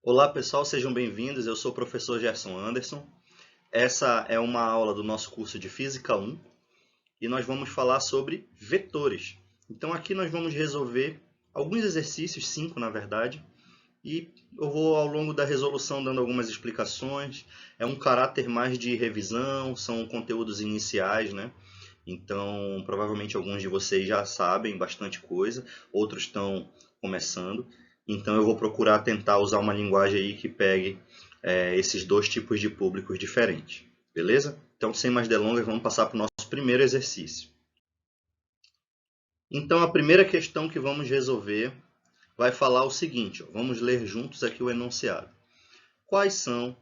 Olá pessoal, sejam bem-vindos. Eu sou o professor Gerson Anderson. Essa é uma aula do nosso curso de Física 1 e nós vamos falar sobre vetores. Então aqui nós vamos resolver alguns exercícios, 5 na verdade, e eu vou ao longo da resolução dando algumas explicações. É um caráter mais de revisão, são conteúdos iniciais, né? Então provavelmente alguns de vocês já sabem bastante coisa, outros estão começando. Então eu vou procurar tentar usar uma linguagem aí que pegue esses dois tipos de públicos diferentes. Beleza? Então, sem mais delongas, vamos passar para o nosso primeiro exercício. Então, a primeira questão que vamos resolver vai falar o seguinte, ó, vamos ler juntos aqui o enunciado. Quais são,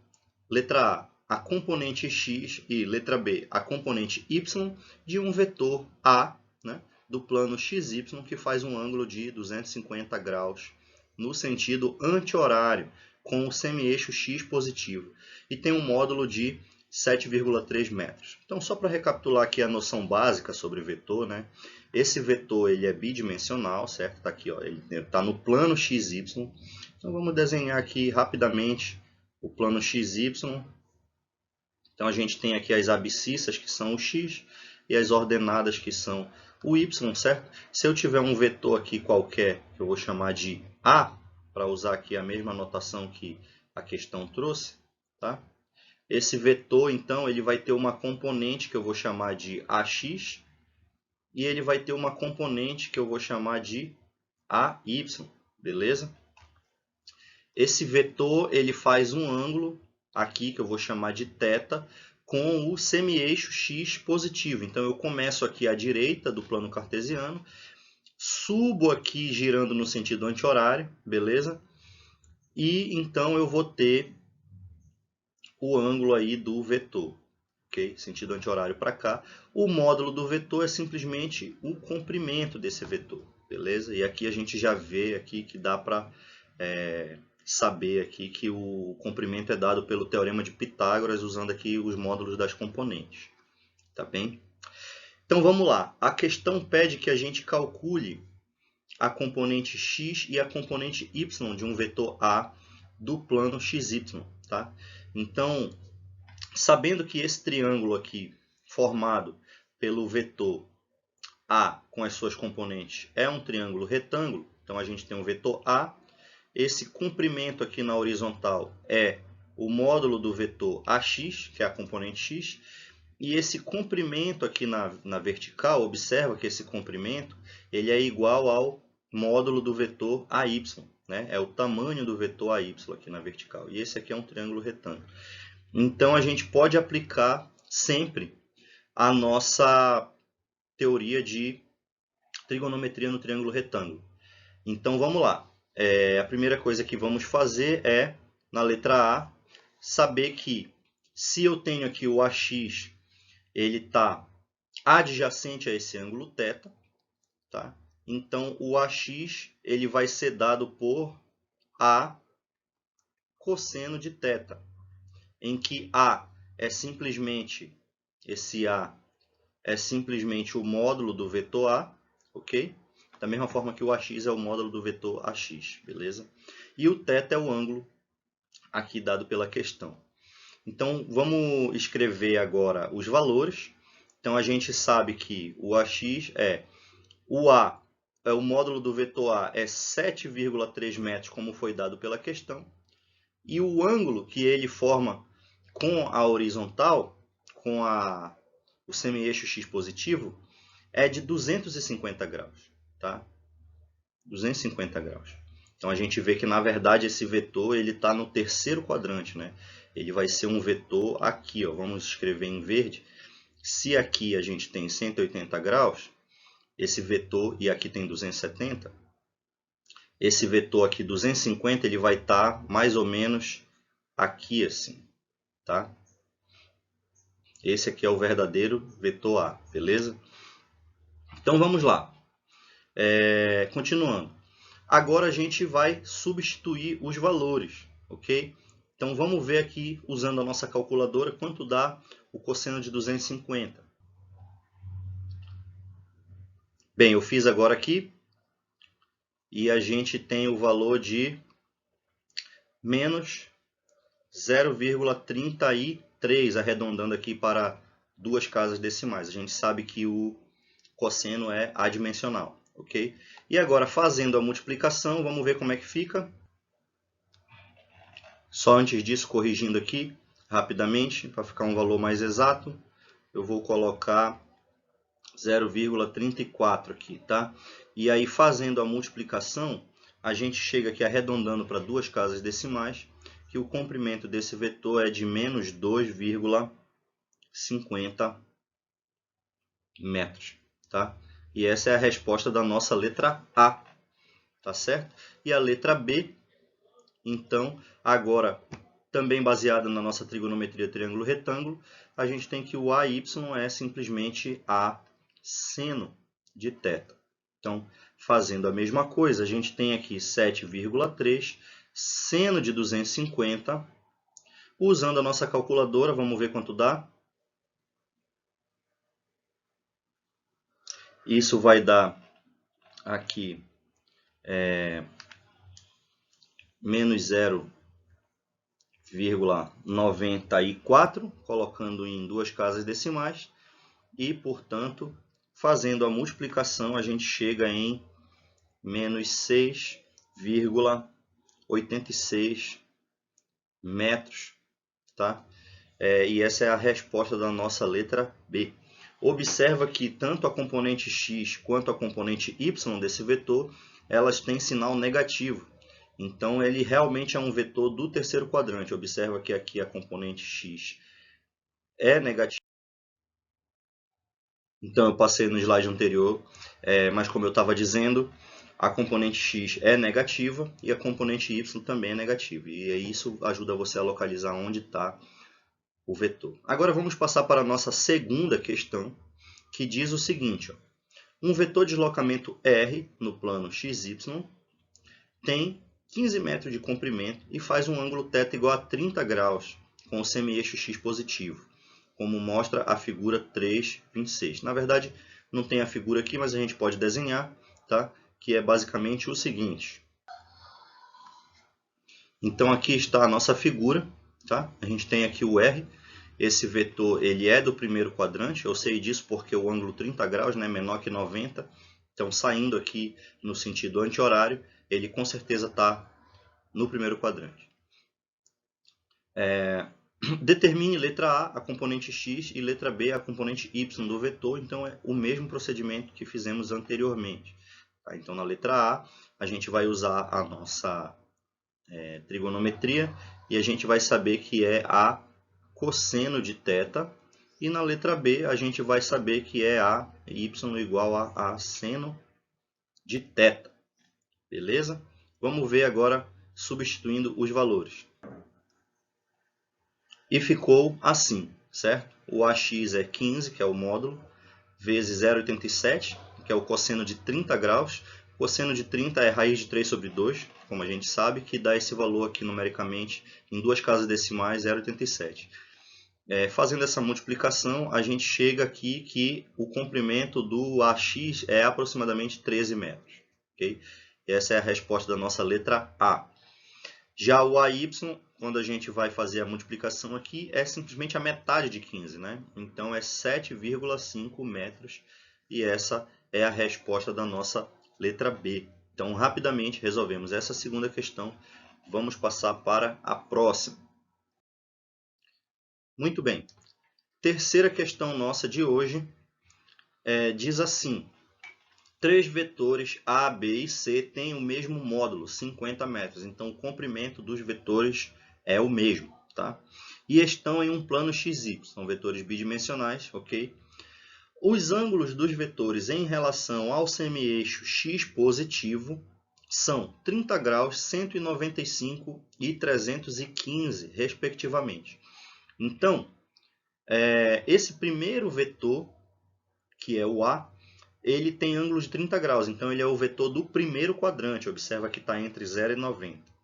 letra A componente x e letra B, a componente y de um vetor A, né, do plano xy que faz um ângulo de 250 graus no sentido anti-horário com o semi-eixo x positivo e tem um módulo de 7,3 metros. Então, só para recapitular aqui a noção básica sobre vetor, né? Esse vetor ele é bidimensional, certo? Está aqui, ó, ele está no plano xy. Então, vamos desenhar aqui rapidamente o plano xy. Então, a gente tem aqui as abscissas, que são o x, e as ordenadas, que são o y, certo? Se eu tiver um vetor aqui qualquer, que eu vou chamar de A, para usar aqui a mesma notação que a questão trouxe, tá? Esse vetor, então, ele vai ter uma componente que eu vou chamar de AX, e ele vai ter uma componente que eu vou chamar de AY, beleza? Esse vetor ele faz um ângulo aqui que eu vou chamar de θ com o semi-eixo x positivo. Então eu começo aqui à direita do plano cartesiano, subo aqui girando no sentido anti-horário, beleza? E então eu vou ter o ângulo aí do vetor, ok? Sentido anti-horário para cá. O módulo do vetor é simplesmente o comprimento desse vetor, beleza? E aqui a gente já vê aqui que dá para saber aqui que o comprimento é dado pelo teorema de Pitágoras, usando aqui os módulos das componentes. Tá bem? Então vamos lá. A questão pede que a gente calcule a componente x e a componente y de um vetor A do plano xy. Tá? Então, sabendo que esse triângulo aqui, formado pelo vetor A com as suas componentes, é um triângulo retângulo, então a gente tem um vetor A. Esse comprimento aqui na horizontal é o módulo do vetor AX, que é a componente x, e esse comprimento aqui na vertical, observa que esse comprimento ele é igual ao módulo do vetor AY, né? É o tamanho do vetor AY aqui na vertical. E esse aqui é um triângulo retângulo. Então a gente pode aplicar sempre a nossa teoria de trigonometria no triângulo retângulo. Então vamos lá. A primeira coisa que vamos fazer é, na letra A, saber que se eu tenho aqui o AX, ele está adjacente a esse ângulo θ, tá? Então o AX ele vai ser dado por A cosseno de θ, em que A é simplesmente, esse A é simplesmente o módulo do vetor A, ok? Da mesma forma que o AX é o módulo do vetor AX, beleza? E o θ é o ângulo aqui dado pela questão. Então, vamos escrever agora os valores. Então, a gente sabe que o AX o A, o módulo do vetor A é 7,3 metros, como foi dado pela questão. E o ângulo que ele forma com a horizontal, com o semi-eixo x positivo, é de 250 graus, tá? 250 graus. Então a gente vê que na verdade esse vetor ele está no terceiro quadrante, né? Ele vai ser um vetor aqui, ó. Vamos escrever em verde. Se aqui a gente tem 180 graus, esse vetor, e aqui tem 270, esse vetor aqui 250 ele vai estar mais ou menos aqui assim, tá? Esse aqui é o verdadeiro vetor A, beleza? Então vamos lá. Continuando. Agora a gente vai substituir os valores, ok? Então vamos ver aqui, usando a nossa calculadora, quanto dá o cosseno de 250. Bem, eu fiz agora aqui e a gente tem o valor de menos 0,33, arredondando aqui para duas casas decimais. A gente sabe que o cosseno é adimensional, ok? E agora, fazendo a multiplicação, vamos ver como é que fica. Só antes disso, corrigindo aqui rapidamente, para ficar um valor mais exato, eu vou colocar 0,34 aqui, tá? E aí, fazendo a multiplicação, a gente chega aqui arredondando para duas casas decimais, que o comprimento desse vetor é de menos 2,50 metros, tá? E essa é a resposta da nossa letra A, tá certo? E a letra B, então, agora, também baseada na nossa trigonometria triângulo-retângulo, a gente tem que o AY é simplesmente a seno de θ. Então, fazendo a mesma coisa, a gente tem aqui 7,3 seno de 250. Usando a nossa calculadora, vamos ver quanto dá. Isso vai dar aqui menos 0,94, colocando em duas casas decimais. E, portanto, fazendo a multiplicação, a gente chega em menos 6,86 metros, tá? E essa é a resposta da nossa letra B. Observa que tanto a componente x quanto a componente y desse vetor, elas têm sinal negativo. Então, ele realmente é um vetor do terceiro quadrante. Observa que aqui a componente x é negativa. Então, eu passei no slide anterior, mas como eu estava dizendo, a componente x é negativa e a componente y também é negativa. E isso ajuda você a localizar onde está o vetor. Agora vamos passar para a nossa segunda questão, que diz o seguinte: um vetor de deslocamento R no plano XY tem 15 metros de comprimento e faz um ângulo θ igual a 30 graus com o semi-eixo x positivo, como mostra a figura 3.26. Na verdade, não tem a figura aqui, mas a gente pode desenhar, tá? Que é basicamente o seguinte. Então, aqui está a nossa figura, tá? A gente tem aqui o R. Esse vetor ele é do primeiro quadrante. Eu sei disso porque o ângulo 30 graus é menor que 90. Então, saindo aqui no sentido anti-horário, ele com certeza está no primeiro quadrante. Determine letra A, a componente x, e letra B, a componente y do vetor. Então, é o mesmo procedimento que fizemos anteriormente. Tá? Então, na letra A gente vai usar a nossa trigonometria e a gente vai saber que é a cosseno de θ. E na letra B, a gente vai saber que é a y igual a seno de θ. Beleza? Vamos ver agora substituindo os valores. E ficou assim, certo? O AX é 15, que é o módulo, vezes 0,87, que é o cosseno de 30 graus. O cosseno de 30 é raiz de 3 sobre 2, como a gente sabe, que dá esse valor aqui numericamente em duas casas decimais, 0,87. Fazendo essa multiplicação, a gente chega aqui que o comprimento do AX é aproximadamente 13 metros. Okay? Essa é a resposta da nossa letra A. Já o AY, quando a gente vai fazer a multiplicação aqui, é simplesmente a metade de 15, né? Então, é 7,5 metros e essa é a resposta da nossa letra B. Então, rapidamente resolvemos essa segunda questão. Vamos passar para a próxima. Muito bem. Terceira questão nossa de hoje diz assim: três vetores A, B e C têm o mesmo módulo, 50 metros. Então, o comprimento dos vetores é o mesmo, tá? E estão em um plano XY. São vetores bidimensionais, ok? Os ângulos dos vetores em relação ao semi-eixo x positivo são 30 graus, 195 e 315, respectivamente. Então, esse primeiro vetor, que é o A, ele tem ângulo de 30 graus, então ele é o vetor do primeiro quadrante. Observa que está entre 0 e 90.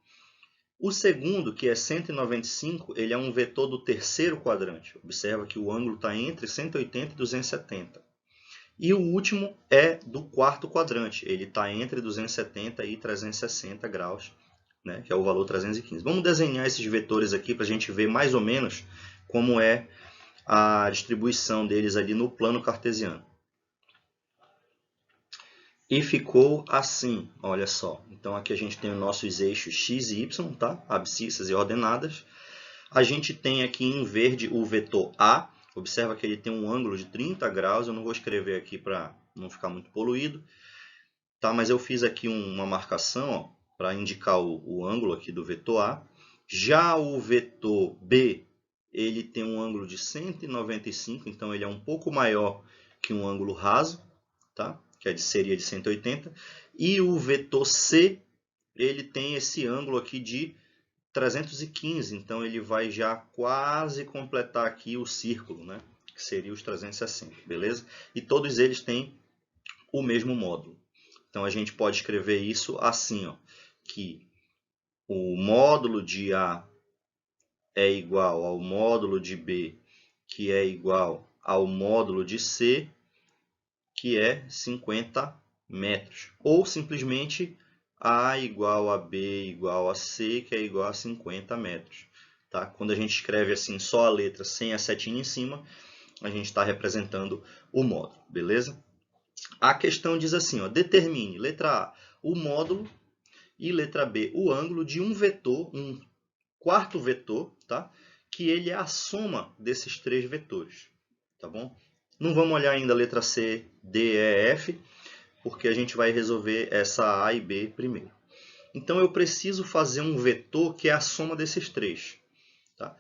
O segundo, que é 195, ele é um vetor do terceiro quadrante. Observa que o ângulo está entre 180 e 270. E o último é do quarto quadrante. Ele está entre 270 e 360 graus né, que é o valor 315. Vamos desenhar esses vetores aqui para a gente ver mais ou menos como é a distribuição deles ali no plano cartesiano. E ficou assim, olha só. Então aqui a gente tem os nossos eixos x e y, tá? Abscissas e ordenadas. A gente tem aqui em verde o vetor A. Observa que ele tem um ângulo de 30 graus. Eu não vou escrever aqui para não ficar muito poluído, tá? Mas eu fiz aqui uma marcação para indicar o ângulo aqui do vetor A. Já o vetor B, ele tem um ângulo de 195, então ele é um pouco maior que um ângulo raso, tá? Que seria de 180, e o vetor C, ele tem esse ângulo aqui de 315, então ele vai já quase completar aqui o círculo, né? Que seria os 360, beleza? E todos eles têm o mesmo módulo. Então a gente pode escrever isso assim, ó, que o módulo de A é igual ao módulo de B, que é igual ao módulo de C, que é 50 metros. Ou simplesmente A igual a B igual a C, que é igual a 50 metros. Tá? Quando a gente escreve assim só a letra sem a setinha em cima, a gente está representando o módulo, beleza? A questão diz assim, ó, determine, letra A, o módulo e letra B, o ângulo de um vetor, um quarto vetor, tá? Que ele é a soma desses três vetores, tá bom? Não vamos olhar ainda a letra C, D, E, F, porque a gente vai resolver essa A e B primeiro. Então eu preciso fazer um vetor que é a soma desses três. Tá?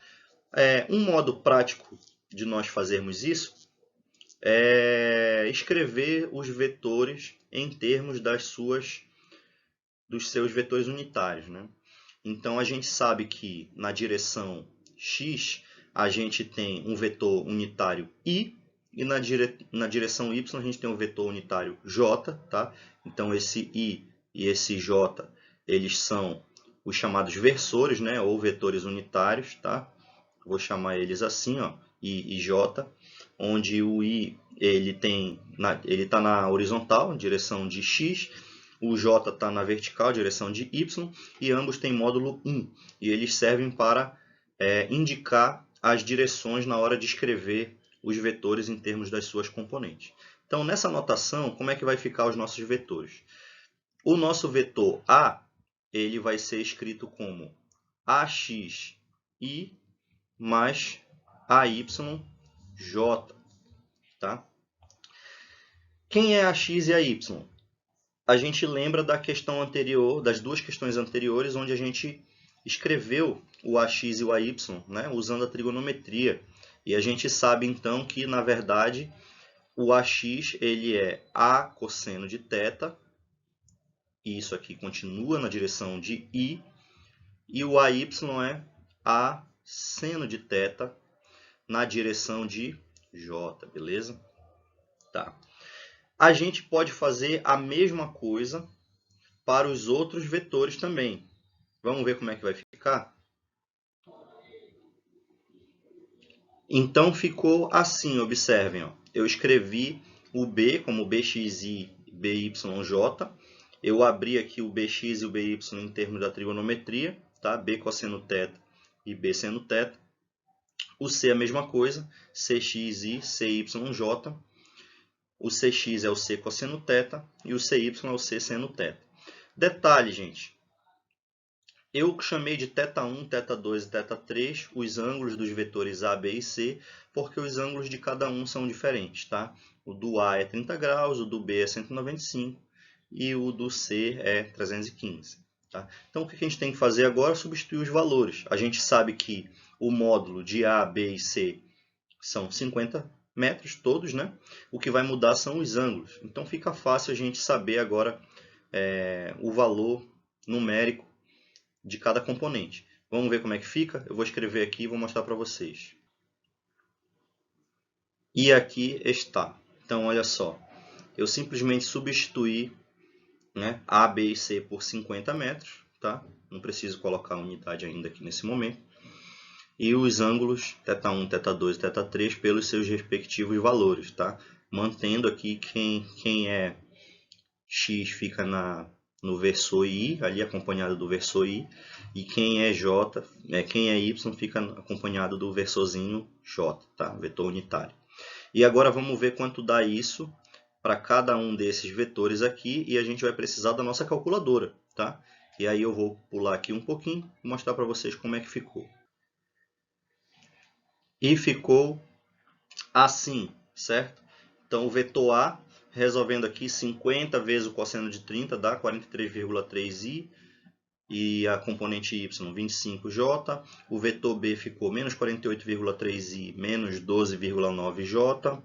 Um modo prático de nós fazermos isso é escrever os vetores em termos dos seus vetores unitários, né? Então a gente sabe que na direção x a gente tem um vetor unitário i, e na direção y a gente tem um vetor unitário j, tá? Então esse i e esse j, eles são os chamados versores, né? Ou vetores unitários, tá? Vou chamar eles assim, ó, i e j, onde o i ele está na horizontal, direção de x, o j está na vertical, direção de y, e ambos têm módulo 1, e eles servem para indicar as direções na hora de escrever os vetores em termos das suas componentes. Então, nessa notação, como é que vai ficar os nossos vetores? O nosso vetor A, ele vai ser escrito como AXI mais AYJ, tá? Quem é a x e a y? A gente lembra da questão anterior, das duas questões anteriores, onde a gente escreveu o ax e o ay, né, usando a trigonometria. E a gente sabe então que, na verdade, o ax ele é a cosseno de θ, e isso aqui continua na direção de i, e o ay é a seno de θ na direção de j, beleza? Tá. A gente pode fazer a mesma coisa para os outros vetores também. Vamos ver como é que vai ficar? Então ficou assim, observem. Ó. Eu escrevi o B como bxi, byj. Eu abri aqui o bx e o by em termos da trigonometria, tá? B cosseno θ e B seno θ. O C é a mesma coisa, cxi, cyj. O cx é o C cosseno θ e o cy é o C seno θ. Detalhe, gente. Eu chamei de θ1, θ2 e θ3 os ângulos dos vetores A, B e C, porque os ângulos de cada um são diferentes, tá? O do A é 30 graus, o do B é 195 e o do C é 315. Tá? Então, o que a gente tem que fazer agora é substituir os valores. A gente sabe que o módulo de A, B e C são 50 metros todos, né? O que vai mudar são os ângulos. Então, fica fácil a gente saber agora o valor numérico de cada componente. Vamos ver como é que fica? Eu vou escrever aqui e vou mostrar para vocês. E aqui está. Então, olha só. Eu simplesmente substituí, né, A, B e C por 50 metros. Tá? Não preciso colocar a unidade ainda aqui nesse momento. E os ângulos θ1, θ2 e θ3 pelos seus respectivos valores. Tá? Mantendo aqui quem é x fica no versor I, ali acompanhado do versor I, e quem é J, quem é Y fica acompanhado do versorzinho J, tá? Vetor unitário. E agora vamos ver quanto dá isso para cada um desses vetores aqui, e a gente vai precisar da nossa calculadora, tá? E aí eu vou pular aqui um pouquinho e mostrar para vocês como é que ficou. E ficou assim, certo? Então o vetor A, resolvendo aqui 50 vezes o cosseno de 30 dá 43,3i, e a componente y 25j, o vetor b ficou menos 48,3i menos 12,9j,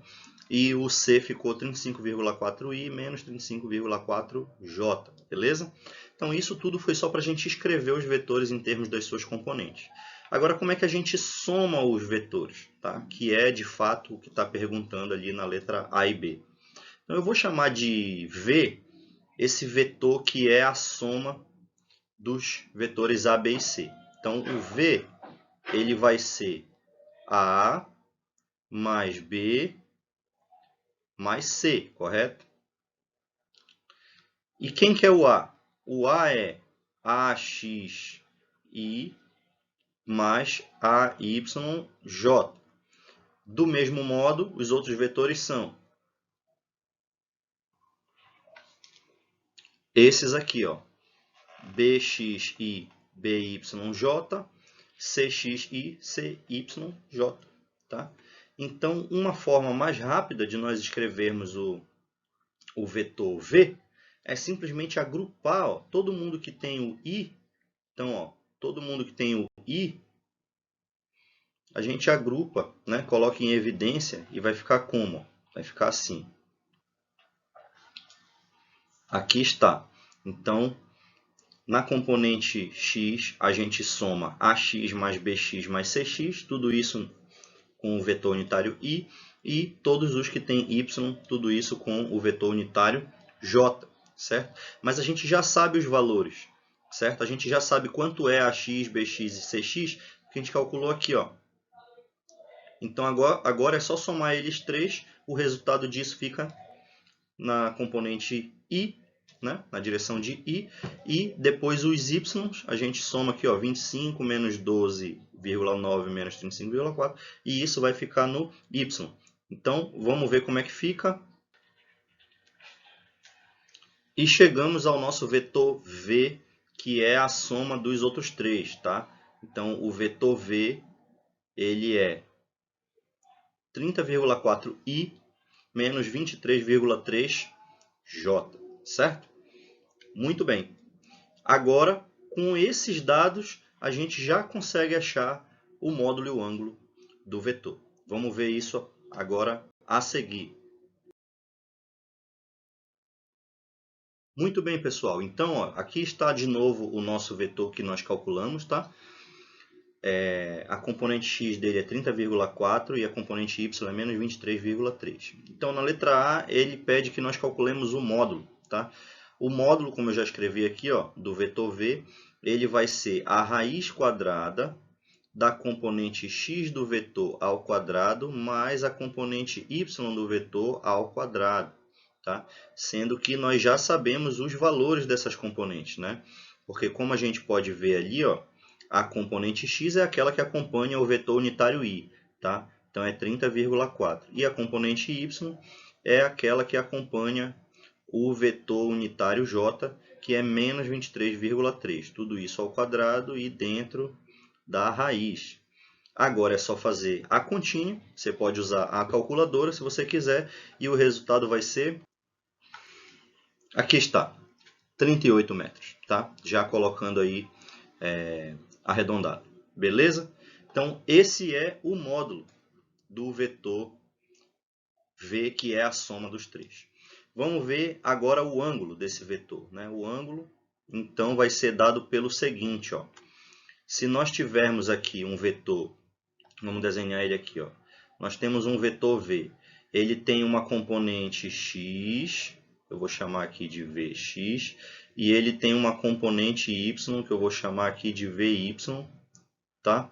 e o c ficou 35,4i menos 35,4j, beleza? Então isso tudo foi só para a gente escrever os vetores em termos das suas componentes. Agora como é que a gente soma os vetores, tá? Que é de fato o que está perguntando ali na letra A e B. Então eu vou chamar de V esse vetor que é a soma dos vetores A, B e C. Então, o V ele vai ser A mais B mais C, correto? E quem que é o A? O A é AXI mais AYJ. Do mesmo modo, os outros vetores são esses aqui, ó. BXI, BYJ, CXI, CYJ, tá? Então, uma forma mais rápida de nós escrevermos o vetor V é simplesmente agrupar, ó, todo mundo que tem o I. Então, ó, todo mundo que tem o I, a gente agrupa, né? Coloca em evidência e vai ficar como? Vai ficar assim. Aqui está. Então, na componente x, a gente soma AX mais BX mais CX, tudo isso com o vetor unitário I, e todos os que têm Y, tudo isso com o vetor unitário J, certo? Mas a gente já sabe os valores, certo? A gente já sabe quanto é AX, BX e CX, que a gente calculou aqui, ó. Então agora é só somar eles três, o resultado disso fica na componente I, né? Na direção de I, e depois os y, a gente soma aqui, ó, 25 menos 12,9 menos 35,4, e isso vai ficar no y. Então, vamos ver como é que fica. E chegamos ao nosso vetor V, que é a soma dos outros três, tá? Então, o vetor V, ele é 30,4i menos 23,3j, certo? Muito bem. Agora, com esses dados, a gente já consegue achar o módulo e o ângulo do vetor. Vamos ver isso agora a seguir. Muito bem, pessoal. Então, ó, aqui está de novo o nosso vetor que nós calculamos, tá? A componente x dele é 30,4 e a componente y é menos 23,3. Então, na letra A, ele pede que nós calculemos o módulo, tá? O módulo, como eu já escrevi aqui, ó, do vetor V, ele vai ser a raiz quadrada da componente x do vetor ao quadrado mais a componente y do vetor ao quadrado, tá? Sendo que nós já sabemos os valores dessas componentes, né? Porque como a gente pode ver ali, ó, a componente x é aquela que acompanha o vetor unitário i, tá? Então é 30,4. E a componente y é aquela que acompanha o vetor unitário j, que é menos 23,3. Tudo isso ao quadrado e dentro da raiz. Agora é só fazer a continha. Você pode usar a calculadora se você quiser. E o resultado vai ser... Aqui está, 38 metros, tá? Já colocando aí arredondado. Beleza? Então, esse é o módulo do vetor V, que é a soma dos três. Vamos ver agora o ângulo desse vetor, né? O ângulo, então, vai ser dado pelo seguinte, ó. Se nós tivermos aqui um vetor, vamos desenhar ele aqui, ó. Nós temos um vetor V. Ele tem uma componente x, eu vou chamar aqui de Vx, e ele tem uma componente y, que eu vou chamar aqui de Vy, tá?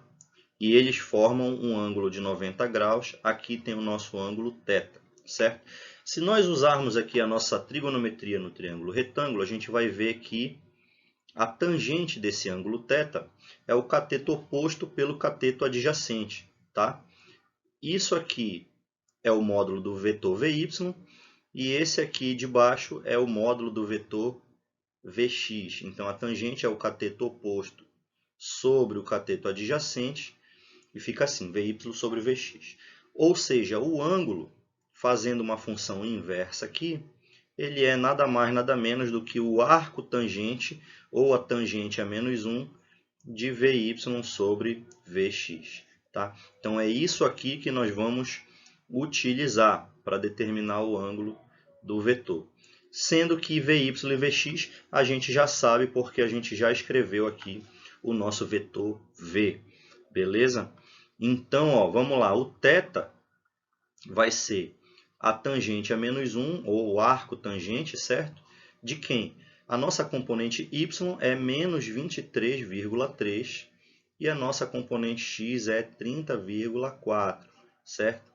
E eles formam um ângulo de 90 graus. Aqui tem o nosso ângulo θ, certo? Se nós usarmos aqui a nossa trigonometria no triângulo retângulo, a gente vai ver que a tangente desse ângulo θ é o cateto oposto pelo cateto adjacente, tá? Isso aqui é o módulo do vetor VY e esse aqui de baixo é o módulo do vetor VX. Então a tangente é o cateto oposto sobre o cateto adjacente e fica assim, VY sobre VX. Ou seja, o ângulo, fazendo uma função inversa aqui, ele é nada mais, nada menos do que o arco tangente, ou a tangente a menos 1, de VY sobre VX. Tá? Então é isso aqui que nós vamos utilizar para determinar o ângulo do vetor. Sendo que VY e VX a gente já sabe porque a gente já escreveu aqui o nosso vetor V. Beleza? Então, ó, vamos lá. O θ vai ser a tangente a menos 1, ou o arco tangente, certo? De quem? A nossa componente y é menos 23,3 e a nossa componente x é 30,4, certo?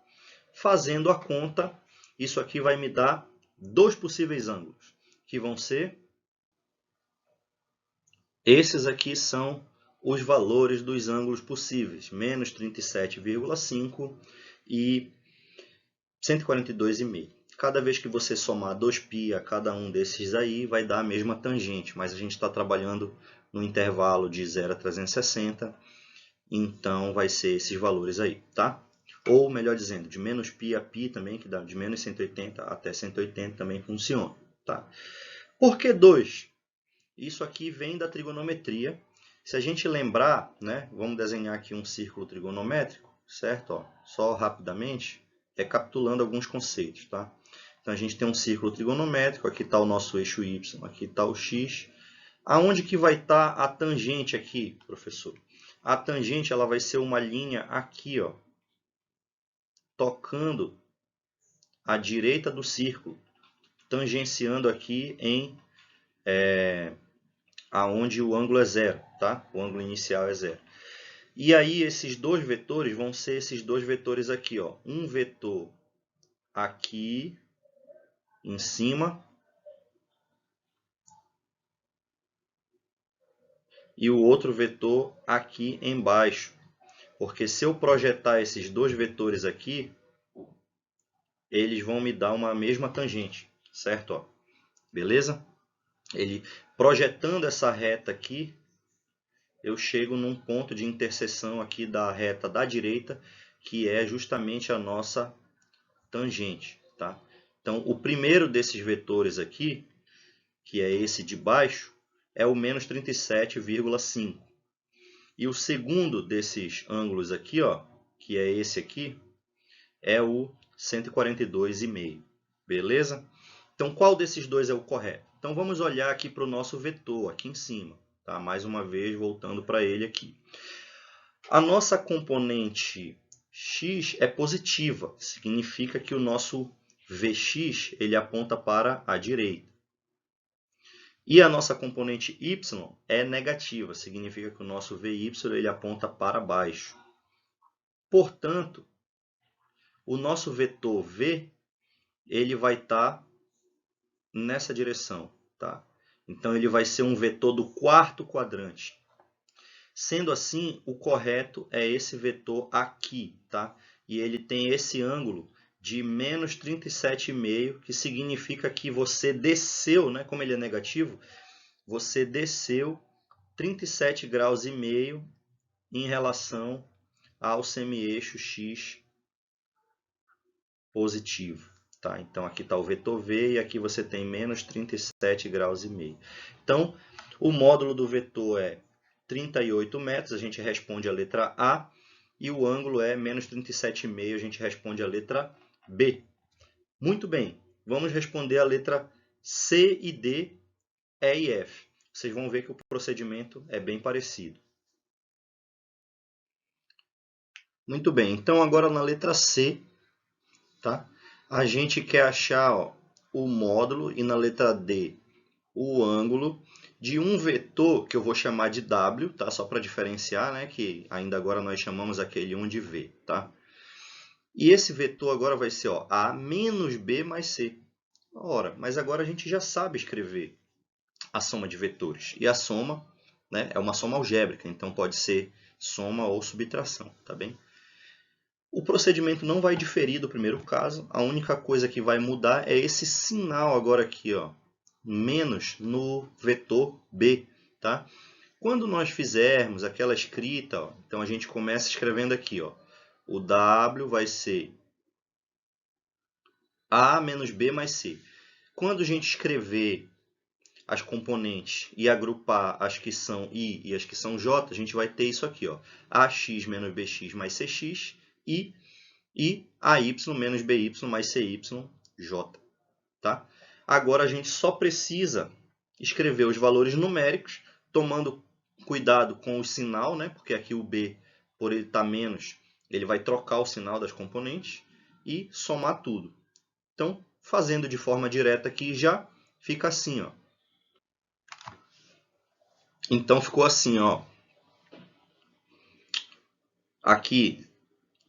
Fazendo a conta, isso aqui vai me dar dois possíveis ângulos, que vão ser... Esses aqui são os valores dos ângulos possíveis, menos 37,5 e 142,5. Cada vez que você somar 2π a cada um desses aí, vai dar a mesma tangente, mas a gente está trabalhando no intervalo de 0 a 360, então vai ser esses valores aí, tá? Ou, melhor dizendo, de menos π a π também, que dá de menos 180 até 180 também funciona, tá? Por que 2? Isso aqui vem da trigonometria. Se a gente lembrar, né, vamos desenhar aqui um círculo trigonométrico, certo? Ó, só rapidamente, recapitulando alguns conceitos, tá? Então a gente tem um círculo trigonométrico, aqui está o nosso eixo y, aqui está o x. Aonde que vai estar a tangente aqui, professor? A tangente ela vai ser uma linha aqui, ó, tocando à direita do círculo, tangenciando aqui em aonde o ângulo é zero, tá? O ângulo inicial é zero. E aí esses dois vetores vão ser esses dois vetores aqui, ó. Um vetor aqui em cima e o outro vetor aqui embaixo. Porque se eu projetar esses dois vetores aqui, eles vão me dar uma mesma tangente, certo? Ó, beleza? Ele projetando essa reta aqui, eu chego num ponto de interseção aqui da reta da direita, que é justamente a nossa tangente, tá? Então, o primeiro desses vetores aqui, que é esse de baixo, é o menos 37,5. E o segundo desses ângulos aqui, ó, que é esse aqui, é o 142,5. Beleza? Então, qual desses dois é o correto? Então, vamos olhar aqui para o nosso vetor, aqui em cima. Tá? Mais uma vez, voltando para ele aqui. A nossa componente x é positiva. Significa que o nosso Vx ele aponta para a direita. E a nossa componente y é negativa. Significa que o nosso Vy ele aponta para baixo. Portanto, o nosso vetor v ele vai estar nessa direção, tá? Então ele vai ser um vetor do quarto quadrante. Sendo assim, o correto é esse vetor aqui, tá? E ele tem esse ângulo de menos 37,5, que significa que você desceu, né? Como ele é negativo, você desceu 37,5 graus em relação ao semi-eixo x positivo. Tá? Então, aqui está o vetor v e aqui você tem menos 37,5 graus. Então, o módulo do vetor é 38 metros, a gente responde a letra A. E o ângulo é menos 37,5, a gente responde a letra B. Muito bem, vamos responder a letra C e D, E e F. Vocês vão ver que o procedimento é bem parecido. Muito bem, então agora na letra C, tá? A gente quer achar, ó, o módulo e na letra D o ângulo de um vetor que eu vou chamar de W, tá? Só para diferenciar, né? Que ainda agora nós chamamos aquele 1 de V, tá? E esse vetor agora vai ser ó, A menos B mais C. Ora, mas agora a gente já sabe escrever a soma de vetores. E a soma, né, é uma soma algébrica, então pode ser soma ou subtração, tá bem? O procedimento não vai diferir do primeiro caso, a única coisa que vai mudar é esse sinal agora aqui, ó, menos no vetor B, tá? Quando nós fizermos aquela escrita, ó, então a gente começa escrevendo aqui, ó, o W vai ser A menos B mais C. Quando a gente escrever as componentes e agrupar as que são I e as que são J, a gente vai ter isso aqui, ó, AX menos BX mais CX e AY menos BY mais CYJ. Tá? Agora a gente só precisa escrever os valores numéricos, tomando cuidado com o sinal, né? Porque aqui o B, por ele estar menos, ele vai trocar o sinal das componentes e somar tudo. Então, fazendo de forma direta aqui, já fica assim, ó. Então ficou assim, ó. Aqui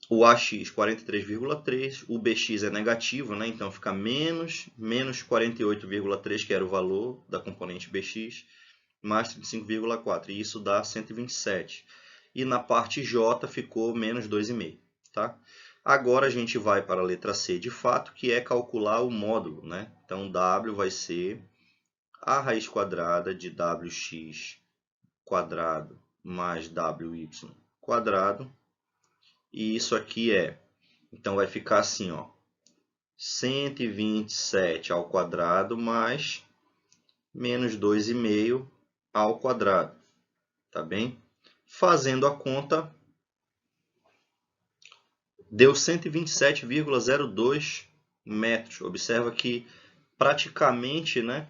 o AX 43,3, o BX é negativo, né? Então fica menos 48,3, que era o valor da componente BX, mais 35,4, e isso dá 127. E na parte J ficou menos 2,5. Tá? Agora a gente vai para a letra C de fato, que é calcular o módulo. Né? Então W vai ser a raiz quadrada de WX quadrado mais WY quadrado. E isso aqui então vai ficar assim, ó, 127 ao quadrado mais menos 2,5 ao quadrado, tá bem? Fazendo a conta, deu 127,02 metros. Observa que praticamente, né,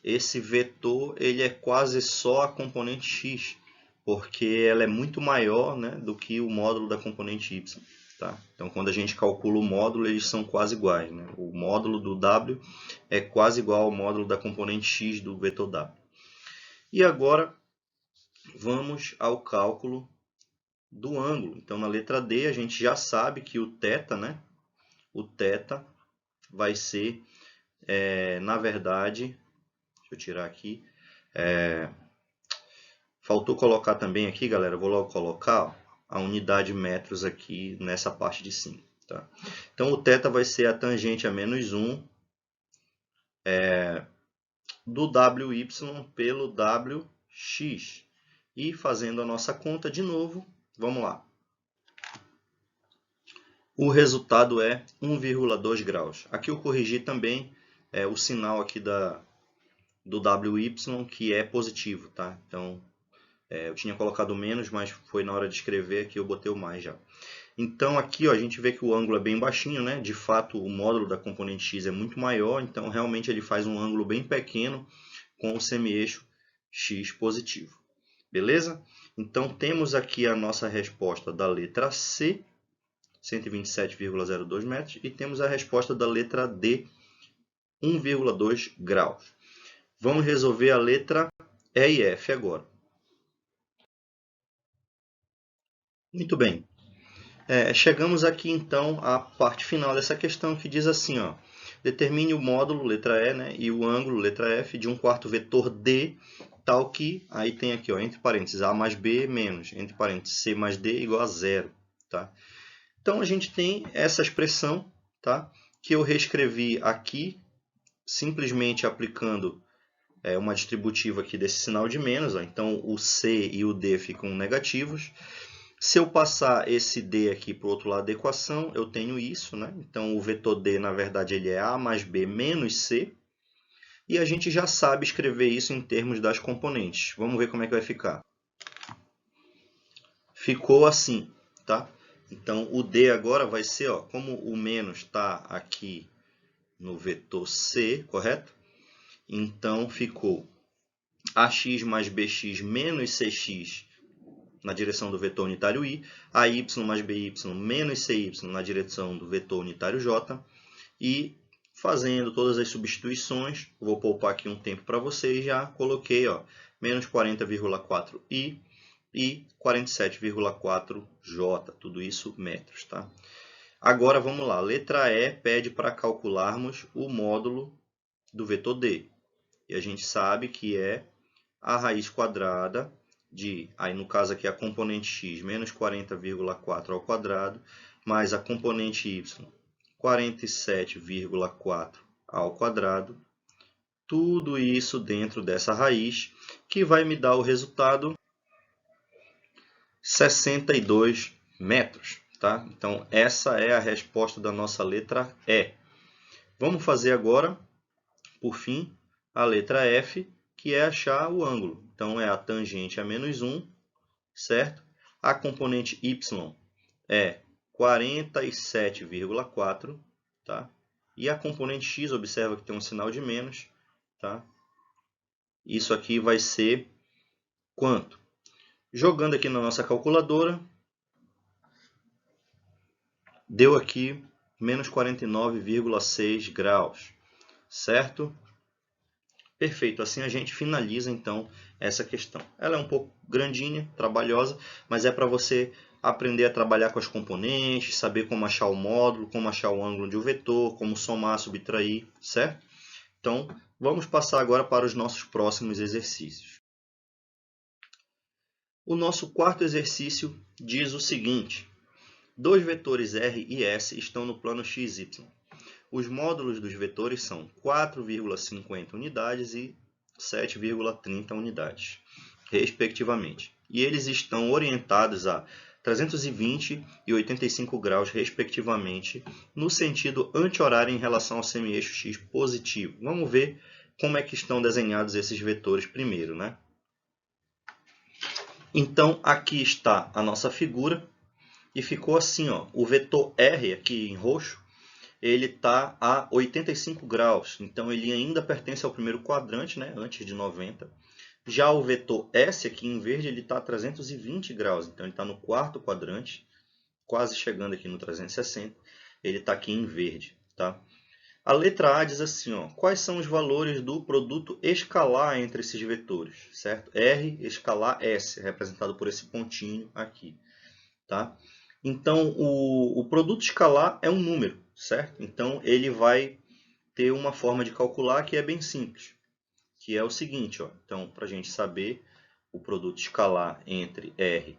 esse vetor ele é quase só a componente x, porque ela é muito maior, né, do que o módulo da componente y. Tá? Então, quando a gente calcula o módulo, eles são quase iguais. Né? O módulo do w é quase igual ao módulo da componente x do vetor w. E agora, vamos ao cálculo do ângulo. Então, na letra D, a gente já sabe que o θ, né? O θ vai ser, na verdade, deixa eu tirar aqui, faltou colocar também aqui, galera, eu vou logo colocar ó, a unidade metros aqui nessa parte de cima. Tá? Então, o θ vai ser a tangente a menos 1 do WY pelo WX. E fazendo a nossa conta de novo, vamos lá. O resultado é 1,2 graus. Aqui eu corrigi também o sinal aqui do WY, que é positivo. Tá? Então, eu tinha colocado menos, mas foi na hora de escrever que eu botei o mais já. Então, aqui ó, a gente vê que o ângulo é bem baixinho. Né? De fato, o módulo da componente x é muito maior, então realmente ele faz um ângulo bem pequeno com o semi-eixo x positivo. Beleza? Então, temos aqui a nossa resposta da letra C, 127,02 metros, e temos a resposta da letra D, 1,2 graus. Vamos resolver a letra E e F agora. Muito bem. Chegamos aqui então à parte final dessa questão, que diz assim, ó, determine o módulo, letra E, né, e o ângulo, letra F, de um quarto vetor D, tal que, aí tem aqui, ó, entre parênteses, A mais B menos, entre parênteses, C mais D igual a 0. Tá? Então, a gente tem essa expressão, tá, que eu reescrevi aqui, simplesmente aplicando uma distributiva aqui desse sinal de menos. Ó. Então, o C e o D ficam negativos. Se eu passar esse D aqui para o outro lado da equação, eu tenho isso. Né? Então, o vetor D, na verdade, ele é A mais B menos C. E a gente já sabe escrever isso em termos das componentes. Vamos ver como é que vai ficar. Ficou assim, tá? Então, o D agora vai ser, ó, como o menos está aqui no vetor C, correto? Então, ficou AX mais BX menos CX na direção do vetor unitário I, AY mais BY menos CY na direção do vetor unitário J, e fazendo todas as substituições, vou poupar aqui um tempo para vocês, já coloquei ó, menos 40,4 I e 47,4 J, tudo isso metros. Tá? Agora vamos lá, letra E pede para calcularmos o módulo do vetor D. E a gente sabe que é a raiz quadrada de, aí no caso aqui a componente x, menos 40,4 ao quadrado, mais a componente y, 47,4 ao quadrado. Tudo isso dentro dessa raiz, que vai me dar o resultado 62 metros. Tá? Então, essa é a resposta da nossa letra E. Vamos fazer agora, por fim, a letra F, que é achar o ângulo. Então, é a tangente a menos 1, certo? A componente y é 47,4, tá? E a componente x, observa que tem um sinal de menos, tá? Isso aqui vai ser quanto? Jogando aqui na nossa calculadora, deu aqui menos 49,6 graus, certo? Perfeito, assim a gente finaliza então essa questão. Ela é um pouco grandinha, trabalhosa, mas é para você aprender a trabalhar com as componentes, saber como achar o módulo, como achar o ângulo de um vetor, como somar, subtrair, certo? Então, vamos passar agora para os nossos próximos exercícios. O nosso quarto exercício diz o seguinte: dois vetores R e S estão no plano XY. Os módulos dos vetores são 4,50 unidades e 7,30 unidades, respectivamente. E eles estão orientados a 320 e 85 graus, respectivamente, no sentido anti-horário em relação ao semi-eixo x positivo. Vamos ver como é que estão desenhados esses vetores primeiro, né? Então, aqui está a nossa figura. E ficou assim, ó, o vetor R aqui em roxo, ele está a 85 graus. Então, ele ainda pertence ao primeiro quadrante, né, antes de 90. Já o vetor S aqui em verde, ele está a 320 graus. Então, ele está no quarto quadrante, quase chegando aqui no 360. Ele está aqui em verde. Tá? A letra A diz assim, ó, quais são os valores do produto escalar entre esses vetores? Certo? R escalar S, representado por esse pontinho aqui. Tá? Então, o produto escalar é um número, certo? Então, ele vai ter uma forma de calcular que é bem simples, que é o seguinte, ó. Então, para a gente saber o produto escalar entre R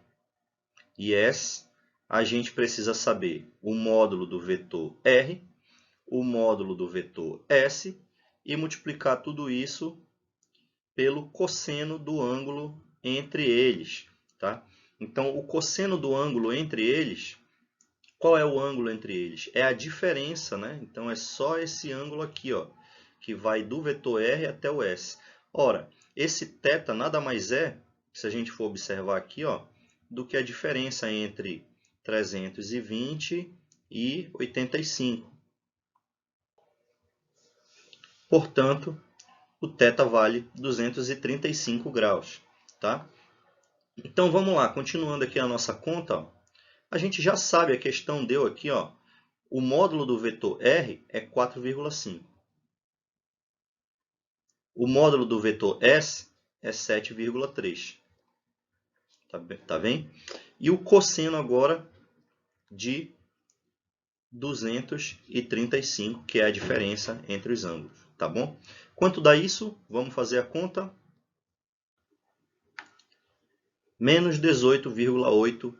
e S, a gente precisa saber o módulo do vetor R, o módulo do vetor S e multiplicar tudo isso pelo cosseno do ângulo entre eles, tá? Então, o cosseno do ângulo entre eles, qual é o ângulo entre eles? É a diferença, né? Então, é só esse ângulo aqui, ó, que vai do vetor R até o S. Ora, esse θ nada mais é, se a gente for observar aqui, ó, do que a diferença entre 320 e 85. Portanto, o θ vale 235 graus, tá? Então, vamos lá, continuando aqui a nossa conta, ó. A gente já sabe, a questão deu aqui, ó, o módulo do vetor R é 4,5. O módulo do vetor S é 7,3. Tá bem? E o cosseno agora de 235, que é a diferença entre os ângulos. Tá bom? Quanto dá isso? Vamos fazer a conta. Menos 18,8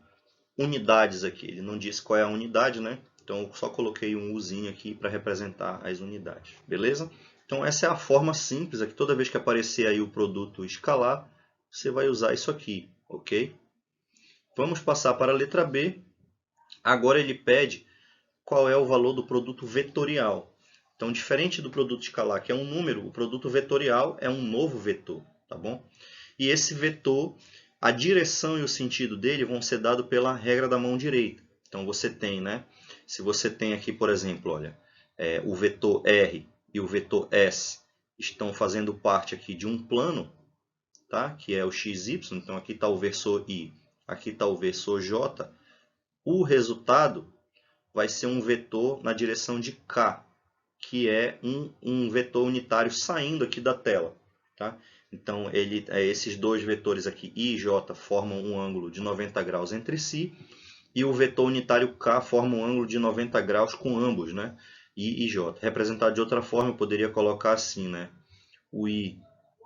unidades aqui. Ele não disse qual é a unidade, né? Então, eu só coloquei um Uzinho aqui para representar as unidades. Beleza? Então, essa é a forma simples. Aqui, toda vez que aparecer aí o produto escalar, você vai usar isso aqui. Ok? Vamos passar para a letra B. Agora ele pede qual é o valor do produto vetorial. Então, diferente do produto escalar, que é um número, o produto vetorial é um novo vetor. Tá bom? E esse vetor, a direção e o sentido dele vão ser dados pela regra da mão direita. Então, você tem, né? Se você tem aqui, por exemplo, olha, o vetor R e o vetor S estão fazendo parte aqui de um plano, tá? Que é o XY. Então, aqui está o versor I, aqui está o versor J. O resultado vai ser um vetor na direção de K, que é um vetor unitário saindo aqui da tela. Tá? Então, esses dois vetores aqui, I e J, formam um ângulo de 90 graus entre si. e o vetor unitário K forma um ângulo de 90 graus com ambos, né? I e J. Representado de outra forma, eu poderia colocar assim, né? O I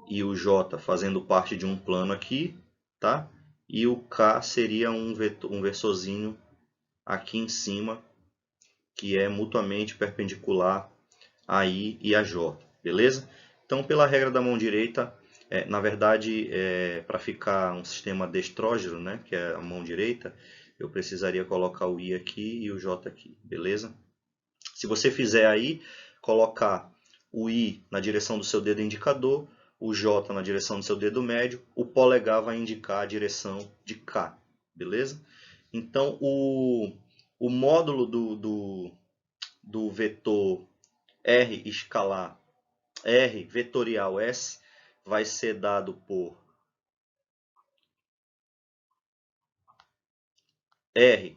e o J fazendo parte de um plano aqui, tá? E o K seria um versorzinho aqui em cima, que é mutuamente perpendicular a I e a J, beleza? Então, pela regra da mão direita, na verdade, para ficar um sistema destrógeno, né, que é a mão direita, eu precisaria colocar o I aqui e o J aqui, beleza? Se você fizer aí, colocar o I na direção do seu dedo indicador, o J na direção do seu dedo médio, o polegar vai indicar a direção de K, beleza? Então, o módulo do vetor R escalar, R vetorial S, vai ser dado por R,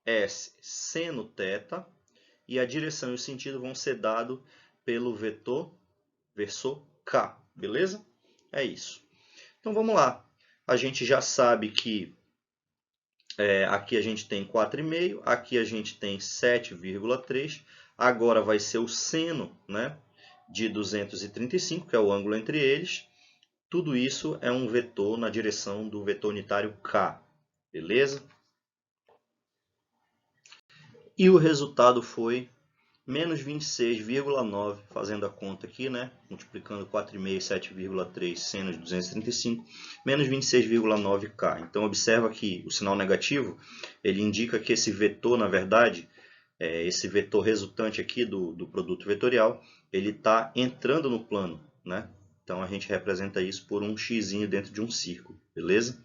S, seno θ, e a direção e o sentido vão ser dados pelo vetor K, beleza? É isso. Então vamos lá. A gente já sabe que aqui a gente tem 4,5, aqui a gente tem 7,3. Agora vai ser o seno, né, de 235, que é o ângulo entre eles. Tudo isso é um vetor na direção do vetor unitário K, beleza? E o resultado foi menos 26,9, fazendo a conta aqui, né? Multiplicando 4,5 e 7,3 seno de 235, menos 26,9K. Então, observa que o sinal negativo, ele indica que esse vetor, na verdade, esse vetor resultante aqui do produto vetorial, ele está entrando no plano, né? Então, a gente representa isso por um x dentro de um círculo, beleza?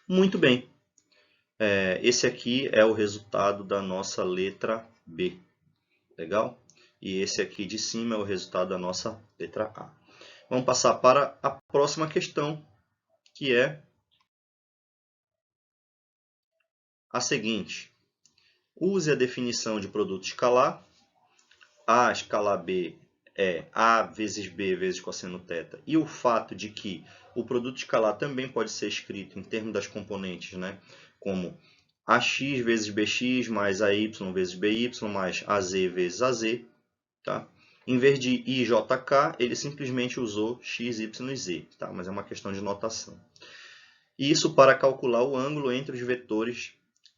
Muito bem. Esse aqui é o resultado da nossa letra B. Legal? E esse aqui de cima é o resultado da nossa letra A. Vamos passar para a próxima questão, que é a seguinte. Use a definição de produto escalar. A escalar B é A vezes B vezes cosseno θ. E o fato de que o produto escalar também pode ser escrito em termos das componentes, né? Como AX vezes BX mais AY vezes BY mais AZ vezes AZ. Tá? Em vez de IJK, ele simplesmente usou X, Y e Z, tá? Mas é uma questão de notação. Isso para calcular o ângulo entre os vetores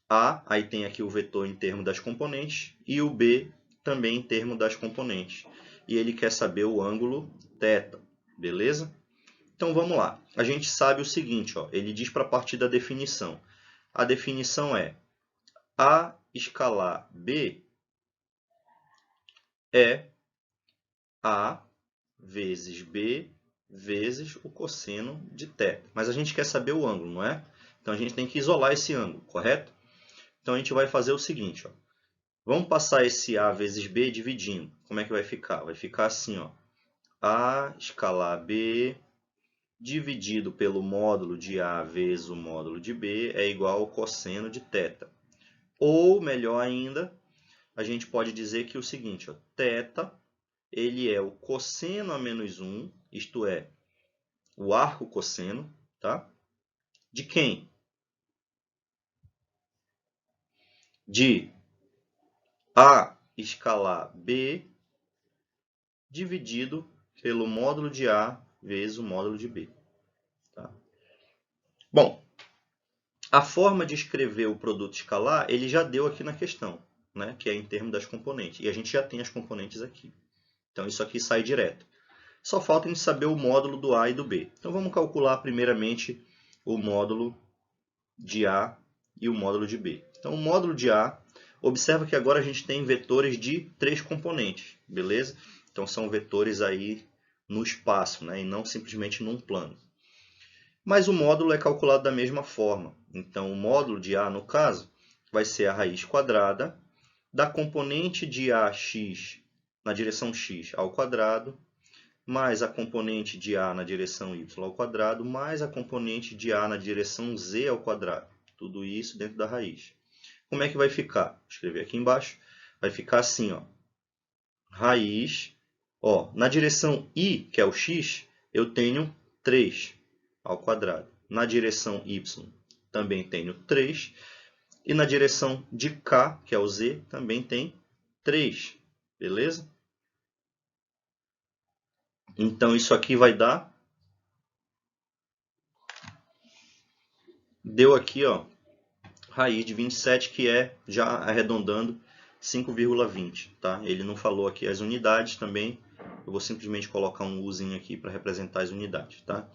A, aí tem aqui o vetor em termos das componentes, e o B também em termos das componentes. E ele quer saber o ângulo θ, beleza? Então vamos lá. A gente sabe o seguinte, ó, ele diz para partir da definição. A definição é A escalar B é A vezes B vezes o cosseno de θ. Mas a gente quer saber o ângulo, não é? Então a gente tem que isolar esse ângulo, correto? Então a gente vai fazer o seguinte, ó. Vamos passar esse A vezes B dividindo. Como é que vai ficar? Vai ficar assim, ó. A escalar B dividido pelo módulo de A vezes o módulo de B é igual ao cosseno de θ. Ou, melhor ainda, a gente pode dizer que é o seguinte, ó, θ ele é o cosseno a menos 1, isto é, o arco cosseno, tá? De quem? De A escalar B dividido pelo módulo de A vezes o módulo de B. Tá? Bom, a forma de escrever o produto escalar, ele já deu aqui na questão, né? Que é em termos das componentes. E a gente já tem as componentes aqui. Então, isso aqui sai direto. Só falta a gente saber o módulo do A e do B. Então, vamos calcular primeiramente o módulo de A e o módulo de B. Então, o módulo de A, observa que agora a gente tem vetores de 3 componentes, beleza? Então, são vetores aí no espaço, né? E não simplesmente num plano. Mas o módulo é calculado da mesma forma. Então, o módulo de A, no caso, vai ser a raiz quadrada da componente de AX na direção x ao quadrado, mais a componente de A na direção y ao quadrado, mais a componente de A na direção z ao quadrado. Tudo isso dentro da raiz. Como é que vai ficar? Vou escrever aqui embaixo. Vai ficar assim, ó. Raiz, ó, na direção y, que é o x, eu tenho 3 ao quadrado. Na direção y, também tenho 3. E na direção de cá, que é o z, também tem 3. Beleza? Então, isso aqui vai dar... Deu aqui, ó, raiz de 27, que é, já arredondando, 5,20. Tá? Ele não falou aqui as unidades também. Eu vou simplesmente colocar um Uzinho aqui para representar as unidades. Tá?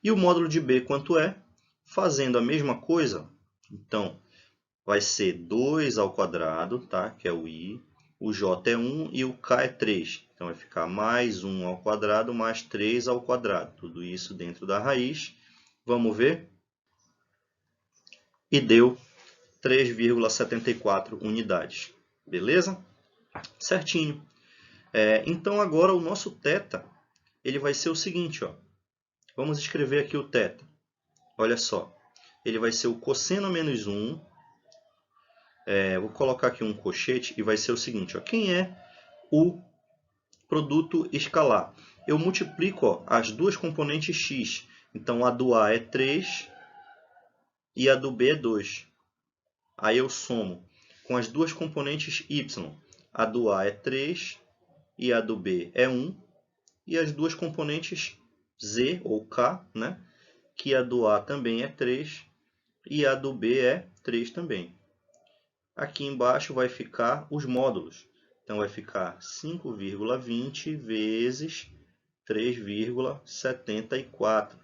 E o módulo de B quanto é? Fazendo a mesma coisa, então, vai ser 2 ao quadrado, tá? Que é o I. O J é 1 e o K é 3. Então, vai ficar mais 1 ao quadrado mais 3 ao quadrado. Tudo isso dentro da raiz. Vamos ver? E deu 3,74 unidades. Beleza? Certinho. Então, agora o nosso θ ele vai ser o seguinte. Ó. Vamos escrever aqui o θ. Olha só. Ele vai ser o cosseno menos 1. Vou colocar aqui um colchete e vai ser o seguinte. Ó. Quem é o produto escalar? Eu multiplico ó, as duas componentes x. Então, a do A é 3 e a do B é 2. Aí eu somo com as duas componentes y. A do A é 3 e a do B é 1. E as duas componentes z ou k, né? Que a do A também é 3 e a do B é 3 também. Aqui embaixo vai ficar os módulos. Então, vai ficar 5,20 vezes 3,74.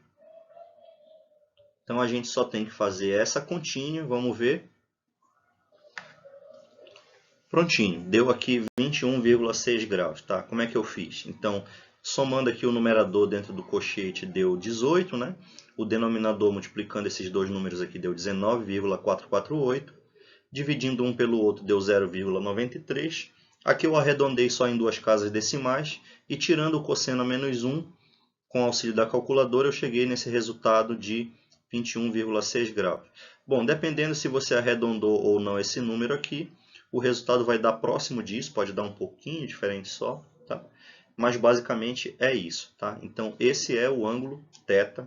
Então, a gente só tem que fazer essa continha. Vamos ver. Prontinho. Deu aqui 21,6 graus. Tá? Como é que eu fiz? Então, somando aqui o numerador dentro do colchete deu 18. Né? O denominador multiplicando esses dois números aqui deu 19,448. Dividindo um pelo outro deu 0,93. Aqui eu arredondei só em duas casas decimais. E tirando o cosseno a menos 1, com o auxílio da calculadora, eu cheguei nesse resultado de 21,6 graus. Bom, dependendo se você arredondou ou não esse número aqui, o resultado vai dar próximo disso, pode dar um pouquinho diferente só. Tá? Mas basicamente é isso. Tá? Então esse é o ângulo θ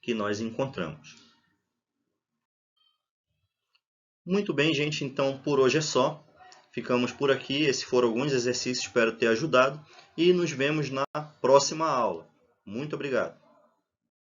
que nós encontramos. Muito bem, gente. Então, por hoje é só. Ficamos por aqui. Esses foram alguns exercícios, espero ter ajudado. E nos vemos na próxima aula. Muito obrigado.